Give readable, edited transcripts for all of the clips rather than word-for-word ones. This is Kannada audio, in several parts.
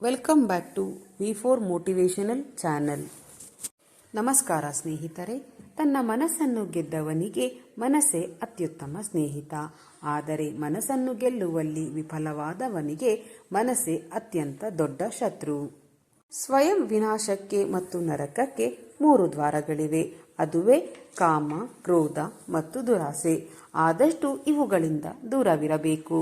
Welcome back to V4 motivational channel. ನಮಸ್ಕಾರ ಸ್ನೇಹಿತರೆ. ತನ್ನ ಮನಸ್ಸನ್ನು ಗೆದ್ದವನಿಗೆ ಮನಸ್ಸೇ ಅತ್ಯುತ್ತಮ ಸ್ನೇಹಿತ. ಆದರೆ ಮನಸ್ಸನ್ನು ಗೆಲ್ಲುವಲ್ಲಿ ವಿಫಲವಾದವನಿಗೆ ಮನಸ್ಸೇ ಅತ್ಯಂತ ದೊಡ್ಡ ಶತ್ರು. ಸ್ವಯಂ ವಿನಾಶಕ್ಕೆ ಮತ್ತು ನರಕಕ್ಕೆ 3 ದ್ವಾರಗಳಿವೆ. ಅದುವೇ ಕಾಮ, ಕ್ರೋಧ ಮತ್ತು ದುರಾಸೆ. ಆದಷ್ಟು ಇವುಗಳಿಂದ ದೂರವಿರಬೇಕು.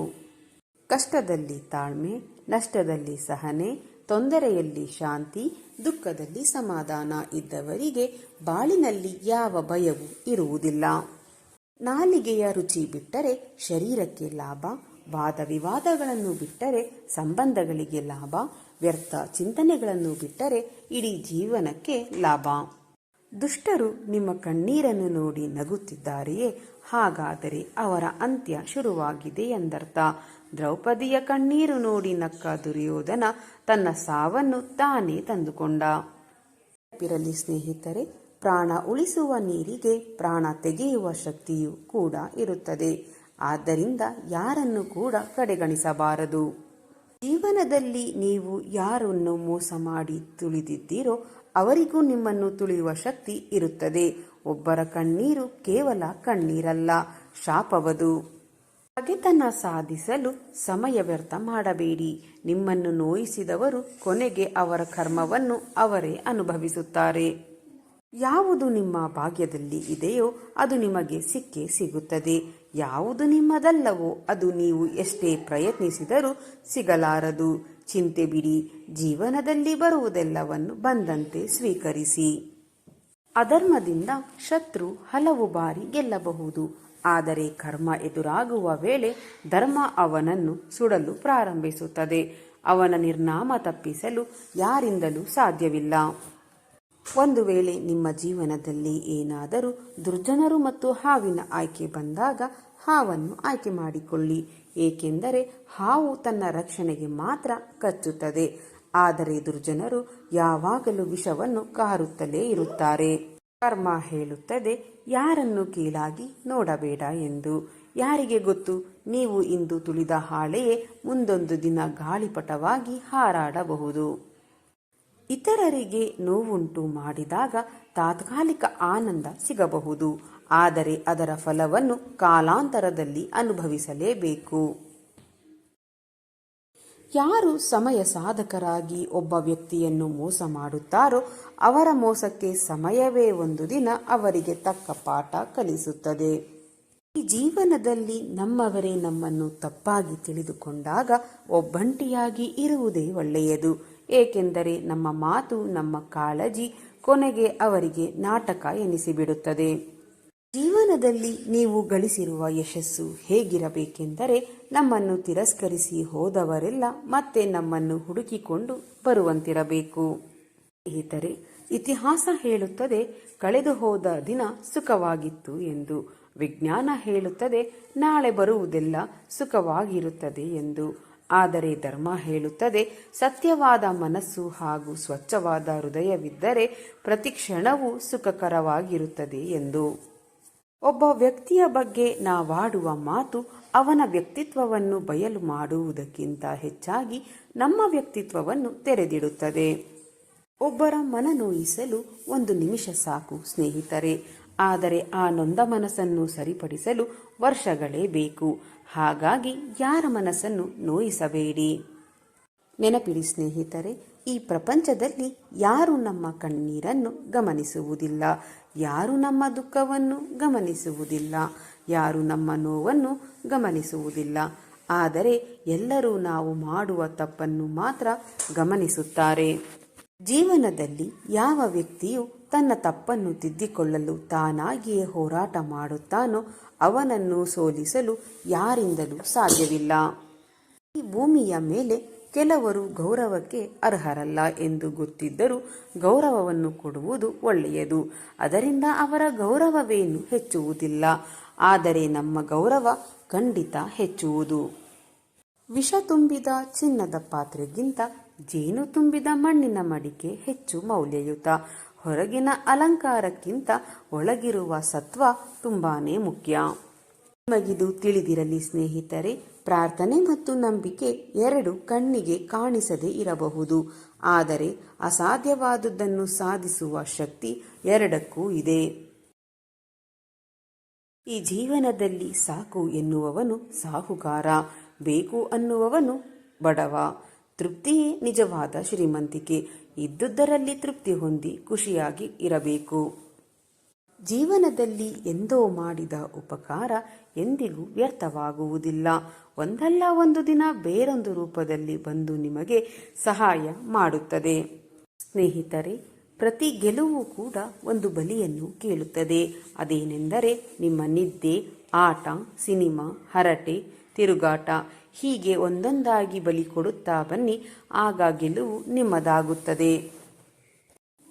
ಕಷ್ಟದಲ್ಲಿ ತಾಳ್ಮೆ, ನಷ್ಟದಲ್ಲಿ ಸಹನೆ, ತೊಂದರೆಯಲ್ಲಿ ಶಾಂತಿ, ದುಃಖದಲ್ಲಿ ಸಮಾಧಾನ ಇದ್ದವರಿಗೆ ಬಾಳಿನಲ್ಲಿ ಯಾವ ಭಯವೂ ಇರುವುದಿಲ್ಲ. ನಾಲಿಗೆಯ ರುಚಿ ಬಿಟ್ಟರೆ ಶರೀರಕ್ಕೆ ಲಾಭ, ವಾದ ವಿವಾದಗಳನ್ನು ಬಿಟ್ಟರೆ ಸಂಬಂಧಗಳಿಗೆ ಲಾಭ, ವ್ಯರ್ಥ ಚಿಂತನೆಗಳನ್ನು ಬಿಟ್ಟರೆ ಇಡೀ ಜೀವನಕ್ಕೆ ಲಾಭ. ದುಷ್ಟರು ನಿಮ್ಮ ಕಣ್ಣೀರನ್ನು ನೋಡಿ ನಗುತ್ತಿದ್ದಾರೆಯೇ? ಹಾಗಾದರೆ ಅವರ ಅಂತ್ಯ ಶುರುವಾಗಿದೆ ಎಂದರ್ಥ. ದ್ರೌಪದಿಯ ಕಣ್ಣೀರು ನೋಡಿ ನಕ್ಕ ದುರ್ಯೋಧನ ತನ್ನ ಸಾವನ್ನು ತಾನೇ ತಂದುಕೊಂಡ. ನೆನಪಿರಲಿ ಸ್ನೇಹಿತರೆ, ಪ್ರಾಣ ಉಳಿಸುವ ನೀರಿಗೆ ಪ್ರಾಣ ತೆಗೆಯುವ ಶಕ್ತಿಯೂ ಕೂಡ ಇರುತ್ತದೆ. ಆದ್ದರಿಂದ ಯಾರನ್ನು ಕೂಡ ಕಡೆಗಣಿಸಬಾರದು. ಜೀವನದಲ್ಲಿ ನೀವು ಯಾರನ್ನು ಮೋಸ ಮಾಡಿ ತುಳಿದಿದ್ದೀರೋ ಅವರಿಗೂ ನಿಮ್ಮನ್ನು ತುಳಿಯುವ ಶಕ್ತಿ ಇರುತ್ತದೆ. ಒಬ್ಬರ ಕಣ್ಣೀರು ಕೇವಲ ಕಣ್ಣೀರಲ್ಲ, ಶಾಪವದು. ಹಗೆತನ ಸಾಧಿಸಲು ಸಮಯ ವ್ಯರ್ಥ ಮಾಡಬೇಡಿ. ನಿಮ್ಮನ್ನು ನೋಯಿಸಿದವರು ಕೊನೆಗೆ ಅವರ ಕರ್ಮವನ್ನು ಅವರೇ ಅನುಭವಿಸುತ್ತಾರೆ. ಯಾವುದು ನಿಮ್ಮ ಭಾಗ್ಯದಲ್ಲಿ ಇದೆಯೋ ಅದು ನಿಮಗೆ ಸಿಕ್ಕೇ ಸಿಗುತ್ತದೆ. ಯಾವುದು ನಿಮ್ಮದಲ್ಲವೋ ಅದು ನೀವು ಎಷ್ಟೇ ಪ್ರಯತ್ನಿಸಿದರೂ ಸಿಗಲಾರದು. ಚಿಂತೆ ಬಿಡಿ. ಜೀವನದಲ್ಲಿ ಬರುವುದೆಲ್ಲವನ್ನು ಬಂದಂತೆ ಸ್ವೀಕರಿಸಿ. ಅಧರ್ಮದಿಂದ ಶತ್ರು ಹಲವು ಬಾರಿ ಗೆಲ್ಲಬಹುದು. ಆದರೆ ಕರ್ಮ ಎದುರಾಗುವ ವೇಳೆ ಧರ್ಮ ಅವನನ್ನು ಸುಡಲು ಪ್ರಾರಂಭಿಸುತ್ತದೆ. ಅವನ ನಿರ್ನಾಮ ತಪ್ಪಿಸಲು ಯಾರಿಂದಲೂ ಸಾಧ್ಯವಿಲ್ಲ. ಒಂದು ವೇಳೆ ನಿಮ್ಮ ಜೀವನದಲ್ಲಿ ಏನಾದರೂ ದುರ್ಜನರು ಮತ್ತು ಹಾವಿನ ಆಯ್ಕೆ ಬಂದಾಗ ಹಾವನ್ನು ಆಯ್ಕೆ ಮಾಡಿಕೊಳ್ಳಿ. ಏಕೆಂದರೆ ಹಾವು ತನ್ನ ರಕ್ಷಣೆಗೆ ಮಾತ್ರ ಕಚ್ಚುತ್ತದೆ, ಆದರೆ ದುರ್ಜನರು ಯಾವಾಗಲೂ ವಿಷವನ್ನು ಕಾರುತ್ತಲೇ ಇರುತ್ತಾರೆ. ಕರ್ಮ ಹೇಳುತ್ತದೆ, ಯಾರನ್ನು ಕೀಳಾಗಿ ನೋಡಬೇಡ ಎಂದು. ಯಾರಿಗೆ ಗೊತ್ತು, ನೀವು ಇಂದು ತುಳಿದ ಹಾಳೆಯೇ ಮುಂದೊಂದು ದಿನ ಗಾಳಿಪಟವಾಗಿ ಹಾರಾಡಬಹುದು. ಇತರರಿಗೆ ನೋವುಂಟು ಮಾಡಿದಾಗ ತಾತ್ಕಾಲಿಕ ಆನಂದ ಸಿಗಬಹುದು, ಆದರೆ ಅದರ ಫಲವನ್ನು ಕಾಲಾಂತರದಲ್ಲಿ ಅನುಭವಿಸಲೇಬೇಕು. ಯಾರು ಸಮಯ ಸಾಧಕರಾಗಿ ಒಬ್ಬ ವ್ಯಕ್ತಿಯನ್ನು ಮೋಸ ಮಾಡುತ್ತಾರೋ ಅವರ ಮೋಸಕ್ಕೆ ಸಮಯವೇ ಒಂದು ದಿನ ಅವರಿಗೆ ತಕ್ಕ ಪಾಠ ಕಲಿಸುತ್ತದೆ. ಈ ಜೀವನದಲ್ಲಿ ನಮ್ಮವರೇ ನಮ್ಮನ್ನು ತಪ್ಪಾಗಿ ತಿಳಿದುಕೊಂಡಾಗ ಒಬ್ಬಂಟಿಯಾಗಿ ಇರುವುದೇ ಒಳ್ಳೆಯದು. ಏಕೆಂದರೆ ನಮ್ಮ ಮಾತು, ನಮ್ಮ ಕಾಳಜಿ ಕೊನೆಗೆ ಅವರಿಗೆ ನಾಟಕ ಎನಿಸಿಬಿಡುತ್ತದೆ. ಜೀವನದಲ್ಲಿ ನೀವು ಗಳಿಸಿರುವ ಯಶಸ್ಸು ಹೇಗಿರಬೇಕೆಂದರೆ ನಮ್ಮನ್ನು ತಿರಸ್ಕರಿಸಿ ಹೋದವರೆಲ್ಲ ಮತ್ತೆ ನಮ್ಮನ್ನು ಹುಡುಕಿಕೊಂಡು ಬರುವಂತಿರಬೇಕು. ಸ್ನೇಹಿತರೆ, ಇತಿಹಾಸ ಹೇಳುತ್ತದೆ ಕಳೆದು ಹೋದ ದಿನ ಸುಖವಾಗಿತ್ತು ಎಂದು. ವಿಜ್ಞಾನ ಹೇಳುತ್ತದೆ ನಾಳೆ ಬರುವುದೆಲ್ಲ ಸುಖವಾಗಿರುತ್ತದೆ ಎಂದು. ಆದರೆ ಧರ್ಮ ಹೇಳುತ್ತದೆ ಸತ್ಯವಾದ ಮನಸ್ಸು ಹಾಗೂ ಸ್ವಚ್ಛವಾದ ಹೃದಯವಿದ್ದರೆ ಪ್ರತಿ ಕ್ಷಣವೂ ಸುಖಕರವಾಗಿರುತ್ತದೆ ಎಂದು. ಒಬ್ಬ ವ್ಯಕ್ತಿಯ ಬಗ್ಗೆ ನಾವಾಡುವ ಮಾತು ಅವನ ವ್ಯಕ್ತಿತ್ವವನ್ನು ಬಯಲು ಮಾಡುವುದಕ್ಕಿಂತ ಹೆಚ್ಚಾಗಿ ನಮ್ಮ ವ್ಯಕ್ತಿತ್ವವನ್ನು ತೆರೆದಿಡುತ್ತದೆ. ಒಬ್ಬರ ಮನ ನೋಯಿಸಲು 1 ನಿಮಿಷ ಸಾಕು ಸ್ನೇಹಿತರೆ, ಆದರೆ ಆ ನೊಂದ ಮನಸ್ಸನ್ನು ಸರಿಪಡಿಸಲು ವರ್ಷಗಳೇ ಬೇಕು. ಹಾಗಾಗಿ ಯಾರ ಮನಸ್ಸನ್ನು ನೋಯಿಸಬೇಡಿ. ನೆನಪಿಡಿ ಸ್ನೇಹಿತರೆ, ಈ ಪ್ರಪಂಚದಲ್ಲಿ ಯಾರು ನಮ್ಮ ಕಣ್ಣೀರನ್ನು ಗಮನಿಸುವುದಿಲ್ಲ, ಯಾರು ನಮ್ಮ ದುಃಖವನ್ನು ಗಮನಿಸುವುದಿಲ್ಲ, ಯಾರು ನಮ್ಮ ನೋವನ್ನು ಗಮನಿಸುವುದಿಲ್ಲ. ಆದರೆ ಎಲ್ಲರೂ ನಾವು ಮಾಡುವ ತಪ್ಪನ್ನು ಮಾತ್ರ ಗಮನಿಸುತ್ತಾರೆ. ಜೀವನದಲ್ಲಿ ಯಾವ ವ್ಯಕ್ತಿಯು ತನ್ನ ತಪ್ಪನ್ನು ತಿದ್ದಿಕೊಳ್ಳಲು ತಾನಾಗಿಯೇ ಹೋರಾಟ ಮಾಡುತ್ತಾನೋ ಅವನನ್ನು ಸೋಲಿಸಲು ಯಾರಿಂದಲೂ ಸಾಧ್ಯವಿಲ್ಲ. ಈ ಭೂಮಿಯ ಮೇಲೆ ಕೆಲವರು ಗೌರವಕ್ಕೆ ಅರ್ಹರಲ್ಲ ಎಂದು ಗೊತ್ತಿದ್ದರೂ ಗೌರವವನ್ನು ಕೊಡುವುದು ಒಳ್ಳೆಯದು. ಅದರಿಂದ ಅವರ ಗೌರವವೇನು ಹೆಚ್ಚುವುದಿಲ್ಲ, ಆದರೆ ನಮ್ಮ ಗೌರವ ಖಂಡಿತ ಹೆಚ್ಚುವುದು. ವಿಷ ತುಂಬಿದ ಚಿನ್ನದ ಪಾತ್ರೆಗಿಂತ ಜೇನು ತುಂಬಿದ ಮಣ್ಣಿನ ಮಡಿಕೆ ಹೆಚ್ಚು ಮೌಲ್ಯಯುತ. ಹೊರಗಿನ ಅಲಂಕಾರಕ್ಕಿಂತ ಒಳಗಿರುವ ಸತ್ವ ತುಂಬಾನೇ ಮುಖ್ಯ. ನಿಮಗಿದು ತಿಳಿದಿರಲಿ ಸ್ನೇಹಿತರೆ. ಪ್ರಾರ್ಥನೆ ಮತ್ತು ನಂಬಿಕೆ ಎರಡು ಕಣ್ಣಿಗೆ ಕಾಣಿಸದೇ ಇರಬಹುದು, ಆದರೆ ಅಸಾಧ್ಯವಾದುದನ್ನು ಸಾಧಿಸುವ ಶಕ್ತಿ ಎರಡಕ್ಕೂ ಇದೆ. ಈ ಜೀವನದಲ್ಲಿ ಸಾಕು ಎನ್ನುವವನು ಸಾಹುಕಾರ, ಬೇಕು ಅನ್ನುವವನು ಬಡವ. ತೃಪ್ತಿಯೇ ನಿಜವಾದ ಶ್ರೀಮಂತಿಕೆ. ಇದ್ದುದರಲ್ಲಿ ತೃಪ್ತಿ ಹೊಂದಿ ಖುಷಿಯಾಗಿ ಇರಬೇಕು. ಜೀವನದಲ್ಲಿ ಎಂದೋ ಮಾಡಿದ ಉಪಕಾರ ಎಂದಿಗೂ ವ್ಯರ್ಥವಾಗುವುದಿಲ್ಲ. ಒಂದಲ್ಲ ಒಂದು ದಿನ ಬೇರೊಂದು ರೂಪದಲ್ಲಿ ಬಂದು ನಿಮಗೆ ಸಹಾಯ ಮಾಡುತ್ತದೆ. ಸ್ನೇಹಿತರೆ, ಪ್ರತಿ ಗೆಲುವು ಕೂಡ ಒಂದು ಬಲಿಯನ್ನು ಕೇಳುತ್ತದೆ. ಅದೇನೆಂದರೆ ನಿಮ್ಮ ನಿದ್ದೆ, ಆಟ, ಸಿನಿಮಾ, ಹರಟೆ, ತಿರುಗಾಟ. ಹೀಗೆ ಒಂದೊಂದಾಗಿ ಬಲಿ ಕೊಡುತ್ತಾ ಬನ್ನಿ, ಆಗ ಗೆಲುವು ನಿಮ್ಮದಾಗುತ್ತದೆ.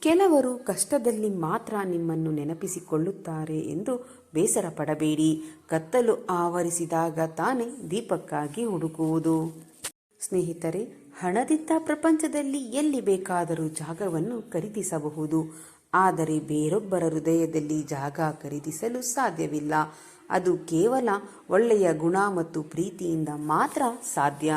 ಕೆಲವರು ಕಷ್ಟದಲ್ಲಿ ಮಾತ್ರ ನಿಮ್ಮನ್ನು ನೆನಪಿಸಿಕೊಳ್ಳುತ್ತಾರೆ ಎಂದು ಬೇಸರ ಪಡಬೇಡಿ. ಕತ್ತಲು ಆವರಿಸಿದಾಗ ತಾನೇ ದೀಪಕ್ಕಾಗಿ ಹುಡುಕುವುದು. ಸ್ನೇಹಿತರೆ, ಹಣದಿಂದ ಪ್ರಪಂಚದಲ್ಲಿ ಎಲ್ಲಿ ಬೇಕಾದರೂ ಜಾಗವನ್ನು ಖರೀದಿಸಬಹುದು, ಆದರೆ ಬೇರೊಬ್ಬರ ಹೃದಯದಲ್ಲಿ ಜಾಗ ಖರೀದಿಸಲು ಸಾಧ್ಯವಿಲ್ಲ. ಅದು ಕೇವಲ ಒಳ್ಳೆಯ ಗುಣ ಮತ್ತು ಪ್ರೀತಿಯಿಂದ ಮಾತ್ರ ಸಾಧ್ಯ.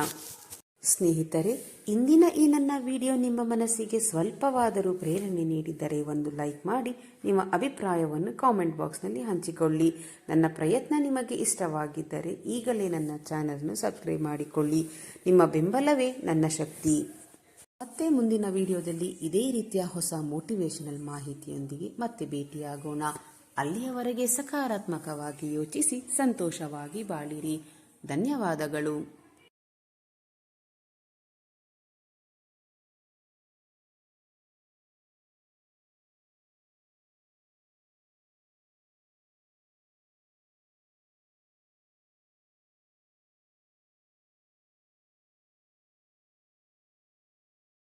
ಸ್ನೇಹಿತರೆ, ಇಂದಿನ ಈ ನನ್ನ ವಿಡಿಯೋ ನಿಮ್ಮ ಮನಸ್ಸಿಗೆ ಸ್ವಲ್ಪವಾದರೂ ಪ್ರೇರಣೆ ನೀಡಿದರೆ ಒಂದು ಲೈಕ್ ಮಾಡಿ, ನಿಮ್ಮ ಅಭಿಪ್ರಾಯವನ್ನು ಕಾಮೆಂಟ್ ಬಾಕ್ಸ್ನಲ್ಲಿ ಹಂಚಿಕೊಳ್ಳಿ. ನನ್ನ ಪ್ರಯತ್ನ ನಿಮಗೆ ಇಷ್ಟವಾಗಿದ್ದರೆ ಈಗಲೇ ನನ್ನ ಚಾನಲ್ನ ಸಬ್ಸ್ಕ್ರೈಬ್ ಮಾಡಿಕೊಳ್ಳಿ. ನಿಮ್ಮ ಬೆಂಬಲವೇ ನನ್ನ ಶಕ್ತಿ. ಮತ್ತೆ ಮುಂದಿನ ವಿಡಿಯೋದಲ್ಲಿ ಇದೇ ರೀತಿಯ ಹೊಸ ಮೋಟಿವೇಶನಲ್ ಮಾಹಿತಿಯೊಂದಿಗೆ ಮತ್ತೆ ಭೇಟಿಯಾಗೋಣ. ಅಲ್ಲಿಯವರೆಗೆ ಸಕಾರಾತ್ಮಕವಾಗಿ ಯೋಚಿಸಿ ಸಂತೋಷವಾಗಿ ಬಾಳಿರಿ. ಧನ್ಯವಾದಗಳು.